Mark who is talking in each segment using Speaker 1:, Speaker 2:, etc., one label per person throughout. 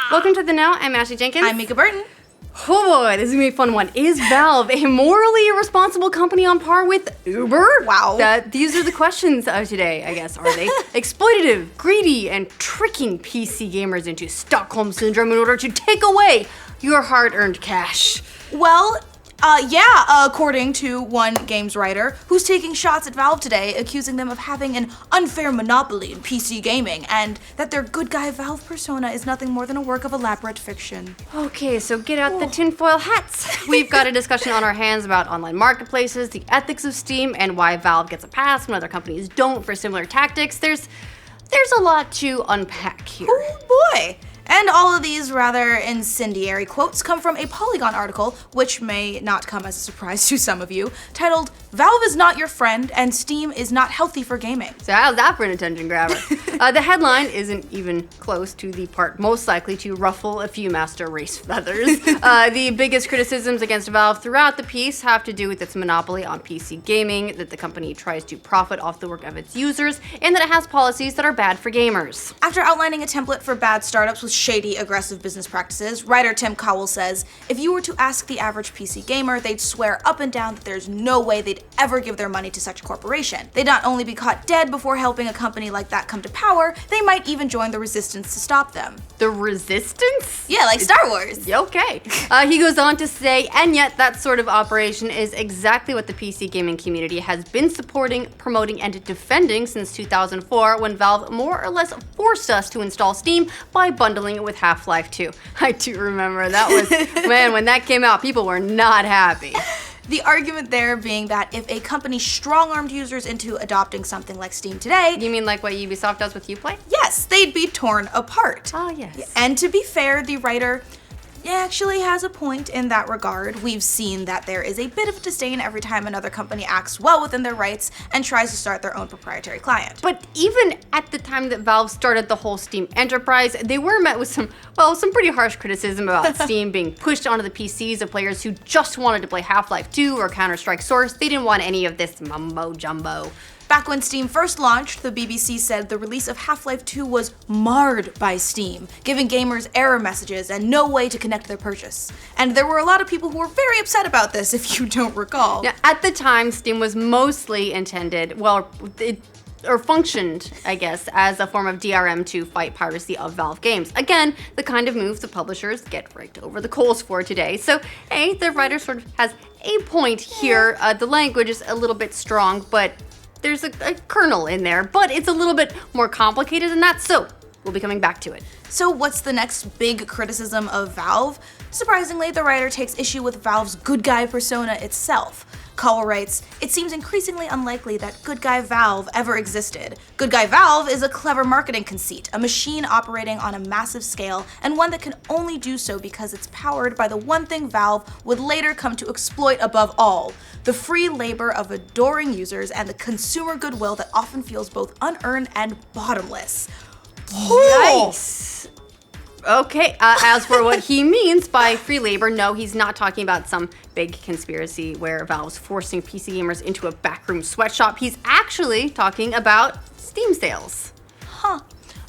Speaker 1: Welcome to The Now. I'm Ashley Jenkins.
Speaker 2: I'm Mica Burton.
Speaker 1: Oh boy, this is going to be a fun one. Is Valve a morally irresponsible company on par with Uber?
Speaker 2: Wow.
Speaker 1: These are the questions of today, I guess. Are they exploitative, greedy, and tricking PC gamers into Stockholm Syndrome in order to take away your hard-earned cash?
Speaker 2: Well, according to one games writer who's taking shots at Valve today, accusing them of having an unfair monopoly in PC gaming, and that their good guy Valve persona is nothing more than a work of elaborate fiction.
Speaker 1: Okay, so get out the tinfoil hats. We've got a discussion on our hands about online marketplaces, the ethics of Steam, and why Valve gets a pass when other companies don't for similar tactics. There's a lot to unpack here.
Speaker 2: Oh boy! And all of these rather incendiary quotes come from a Polygon article, which may not come as a surprise to some of you, titled, "Valve is not your friend and Steam is not healthy for gaming."
Speaker 1: So how's that for an attention grabber? The headline isn't even close to the part most likely to ruffle a few master race feathers. The biggest criticisms against Valve throughout the piece have to do with its monopoly on PC gaming, that the company tries to profit off the work of its users, and that it has policies that are bad for gamers.
Speaker 2: After outlining a template for bad startups with shady, aggressive business practices, writer Tim Cowell says, if you were to ask the average PC gamer, they'd swear up and down that there's no way they'd ever give their money to such a corporation. They'd not only be caught dead before helping a company like that come to power, they might even join the resistance to stop them.
Speaker 1: The resistance?
Speaker 2: Yeah, like Star Wars.
Speaker 1: Okay. He goes on to say, and yet that sort of operation is exactly what the PC gaming community has been supporting, promoting, and defending since 2004, when Valve more or less forced us to install Steam by bundling it with Half-Life 2. I do remember that was, man, when that came out, people were not happy.
Speaker 2: The argument there being that if a company strong-armed users into adopting something like Steam today...
Speaker 1: You mean like what Ubisoft does with Uplay?
Speaker 2: Yes, they'd be torn apart.
Speaker 1: Ah, yes.
Speaker 2: And to be fair, the writer actually has a point in that regard. We've seen that there is a bit of disdain every time another company acts well within their rights and tries to start their own proprietary client.
Speaker 1: But even at the time that Valve started the whole Steam enterprise, they were met with some pretty harsh criticism about Steam being pushed onto the PCs of players who just wanted to play Half-Life 2 or Counter-Strike Source. They didn't want any of this mumbo-jumbo.
Speaker 2: Back when Steam first launched, the BBC said the release of Half-Life 2 was marred by Steam, giving gamers error messages and no way to connect their purchase. And there were a lot of people who were very upset about this, if you don't recall.
Speaker 1: Now, at the time, Steam was mostly intended, or functioned, I guess, as a form of DRM to fight piracy of Valve games. Again, the kind of moves the publishers get raked over the coals for today. So, hey, the writer sort of has a point here. The language is a little bit strong, but there's a kernel in there, but it's a little bit more complicated than that, so we'll be coming back to it.
Speaker 2: So what's the next big criticism of Valve? Surprisingly, the writer takes issue with Valve's good guy persona itself. Cowell writes, it seems increasingly unlikely that good guy Valve ever existed. Good guy Valve is a clever marketing conceit, a machine operating on a massive scale, and one that can only do so because it's powered by the one thing Valve would later come to exploit above all, the free labor of adoring users and the consumer goodwill that often feels both unearned and bottomless.
Speaker 1: Nice. Okay, as for what he means by free labor, no, he's not talking about some big conspiracy where Valve's forcing PC gamers into a backroom sweatshop. He's actually talking about Steam sales.
Speaker 2: Huh.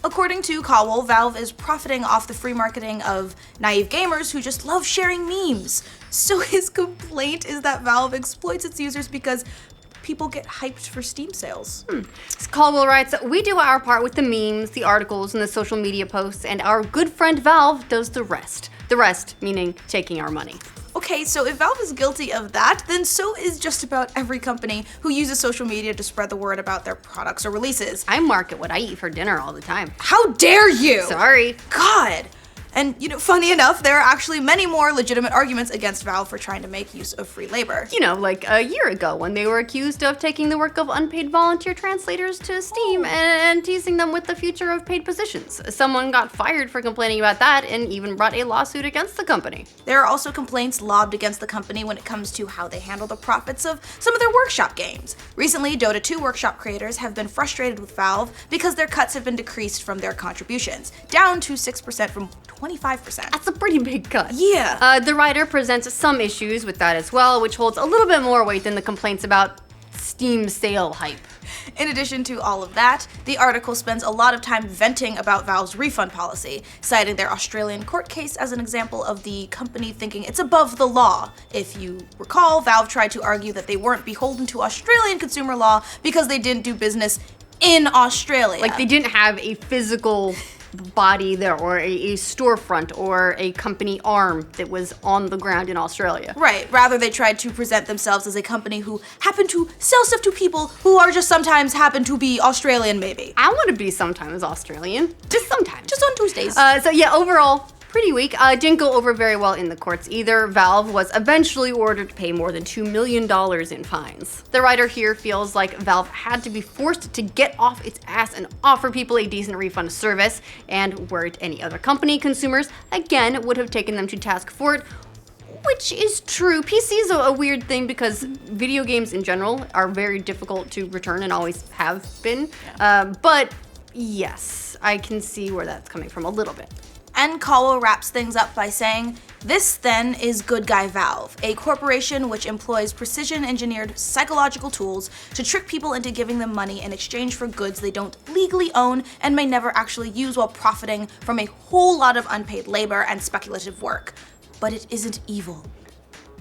Speaker 2: According to Cowell, Valve is profiting off the free marketing of naive gamers who just love sharing memes. So his complaint is that Valve exploits its users because people get hyped for Steam sales.
Speaker 1: Caldwell writes, we do our part with the memes, the articles, and the social media posts, and our good friend Valve does the rest. The rest meaning taking our money.
Speaker 2: Okay, so if Valve is guilty of that, then so is just about every company who uses social media to spread the word about their products or releases.
Speaker 1: I market what I eat for dinner all the time.
Speaker 2: How dare you!
Speaker 1: Sorry.
Speaker 2: God! And, funny enough, there are actually many more legitimate arguments against Valve for trying to make use of free labor.
Speaker 1: Like a year ago when they were accused of taking the work of unpaid volunteer translators to Steam and teasing them with the future of paid positions. Someone got fired for complaining about that and even brought a lawsuit against the company.
Speaker 2: There are also complaints lobbed against the company when it comes to how they handle the profits of some of their workshop games. Recently, Dota 2 workshop creators have been frustrated with Valve because their cuts have been decreased from their contributions, down to 6% from 25%.
Speaker 1: That's a pretty big cut.
Speaker 2: Yeah.
Speaker 1: The writer presents some issues with that as well, which holds a little bit more weight than the complaints about Steam sale hype.
Speaker 2: In addition to all of that, the article spends a lot of time venting about Valve's refund policy, citing their Australian court case as an example of the company thinking it's above the law. If you recall, Valve tried to argue that they weren't beholden to Australian consumer law because they didn't do business in Australia.
Speaker 1: Like they didn't have a physical body there or a storefront or a company arm that was on the ground in Australia.
Speaker 2: Right. Rather, they tried to present themselves as a company who happened to sell stuff to people who are just sometimes happen to be Australian, maybe.
Speaker 1: I want to be sometimes Australian. Just sometimes.
Speaker 2: Just on Tuesdays.
Speaker 1: So yeah, overall, pretty weak. Didn't go over very well in the courts either. Valve was eventually ordered to pay more than $2 million in fines. The writer here feels like Valve had to be forced to get off its ass and offer people a decent refund service, and were it any other company, consumers, again, would have taken them to task for it, which is true. PC is a weird thing because video games in general are very difficult to return and always have been. But yes, I can see where that's coming from a little bit.
Speaker 2: And Caldwell wraps things up by saying, "This then is Good Guy Valve, a corporation which employs precision-engineered psychological tools to trick people into giving them money in exchange for goods they don't legally own and may never actually use while profiting from a whole lot of unpaid labor and speculative work. But it isn't evil."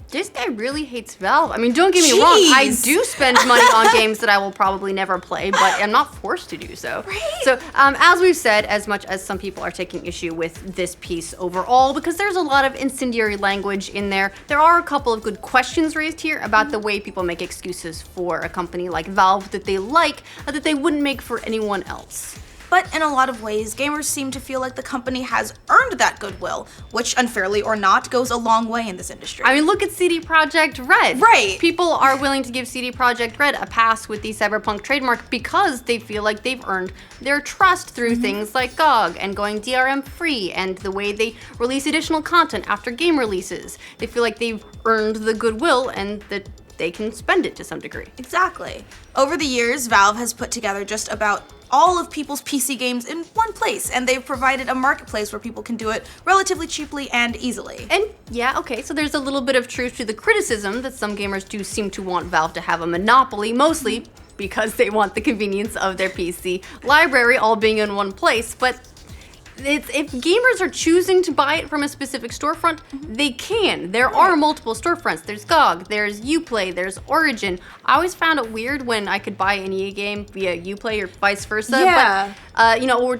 Speaker 1: This guy really hates Valve. I mean, don't get me wrong, I do spend money on games that I will probably never play, but I'm not forced to do so.
Speaker 2: Right.
Speaker 1: So, as we've said, as much as some people are taking issue with this piece overall, because there's a lot of incendiary language in there, there are a couple of good questions raised here about the way people make excuses for a company like Valve that they like, that they wouldn't make for anyone else.
Speaker 2: But in a lot of ways, gamers seem to feel like the company has earned that goodwill, which, unfairly or not, goes a long way in this industry.
Speaker 1: I mean, look at CD Projekt Red.
Speaker 2: Right.
Speaker 1: People are willing to give CD Projekt Red a pass with the Cyberpunk trademark because they feel like they've earned their trust through things like GOG and going DRM free and the way they release additional content after game releases. They feel like they've earned the goodwill and that they can spend it to some degree.
Speaker 2: Exactly. Over the years, Valve has put together just about all of people's PC games in one place, and they've provided a marketplace where people can do it relatively cheaply and easily.
Speaker 1: And yeah, okay, so there's a little bit of truth to the criticism that some gamers do seem to want Valve to have a monopoly, mostly because they want the convenience of their PC library all being in one place, but if gamers are choosing to buy it from a specific storefront, they can. There are multiple storefronts. There's GOG, there's Uplay, there's Origin. I always found it weird when I could buy an EA game via Uplay or vice versa.
Speaker 2: Yeah.
Speaker 1: But, or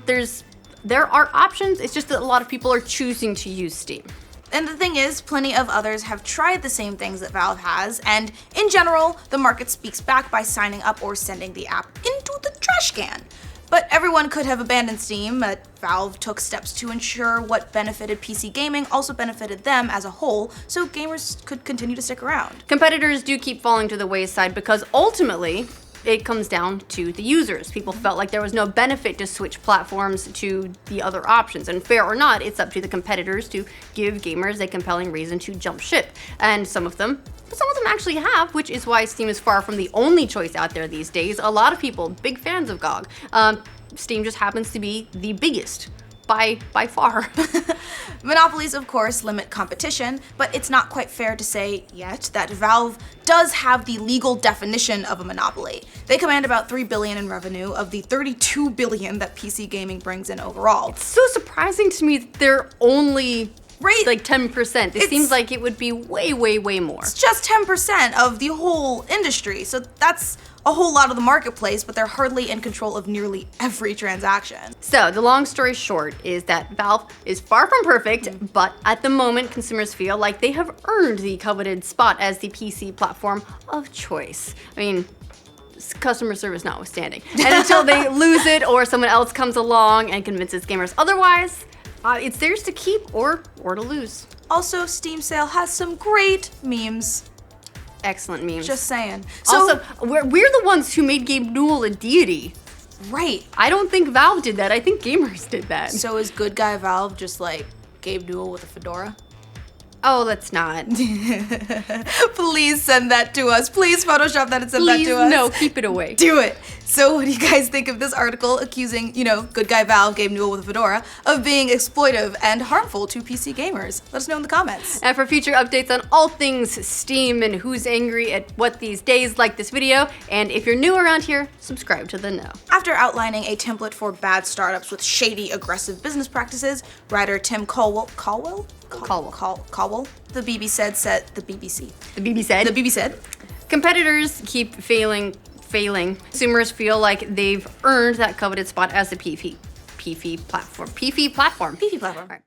Speaker 1: there are options. It's just that a lot of people are choosing to use Steam.
Speaker 2: And the thing is, plenty of others have tried the same things that Valve has, and in general, the market speaks back by signing up or sending the app into the trash can. But everyone could have abandoned Steam, but Valve took steps to ensure what benefited PC gaming also benefited them as a whole, so gamers could continue to stick around.
Speaker 1: Competitors do keep falling to the wayside because ultimately, it comes down to the users. People felt like there was no benefit to switch platforms to the other options. And fair or not, it's up to the competitors to give gamers a compelling reason to jump ship. And some of them actually have, which is why Steam is far from the only choice out there these days. A lot of people, big fans of GOG. Steam just happens to be the biggest by far.
Speaker 2: Monopolies, of course, limit competition, but it's not quite fair to say yet that Valve does have the legal definition of a monopoly. They command about $3 billion in revenue of the $32 billion that PC gaming brings in overall.
Speaker 1: It's so surprising to me that they're only like 10%. It seems like it would be way, way, way more.
Speaker 2: It's just 10% of the whole industry, so that's a whole lot of the marketplace, but they're hardly in control of nearly every transaction.
Speaker 1: So the long story short is that Valve is far from perfect, but at the moment consumers feel like they have earned the coveted spot as the PC platform of choice. I mean, customer service notwithstanding. And until they lose it or someone else comes along and convinces gamers otherwise, it's theirs to keep or to lose.
Speaker 2: Also, Steam Sale has some great memes.
Speaker 1: Excellent memes.
Speaker 2: Just saying. So,
Speaker 1: also, we're the ones who made Gabe Newell a deity.
Speaker 2: Right.
Speaker 1: I don't think Valve did that. I think gamers did that.
Speaker 2: So is Good Guy Valve just like Gabe Newell with a fedora?
Speaker 1: Oh, let's not.
Speaker 2: Please send that to us. Please Photoshop that and send that to us.
Speaker 1: No, keep it away.
Speaker 2: Do it. So what do you guys think of this article accusing, good guy Valve, Gabe Newell with a fedora, of being exploitive and harmful to PC gamers? Let us know in the comments.
Speaker 1: And for future updates on all things Steam and who's angry at what these days, like this video. And if you're new around here, subscribe to the know.
Speaker 2: After outlining a template for bad startups with shady, aggressive business practices, writer Tim Caldwell, the BBC said,
Speaker 1: competitors keep failing. Consumers feel like they've earned that coveted spot as the PV platform.
Speaker 2: All right.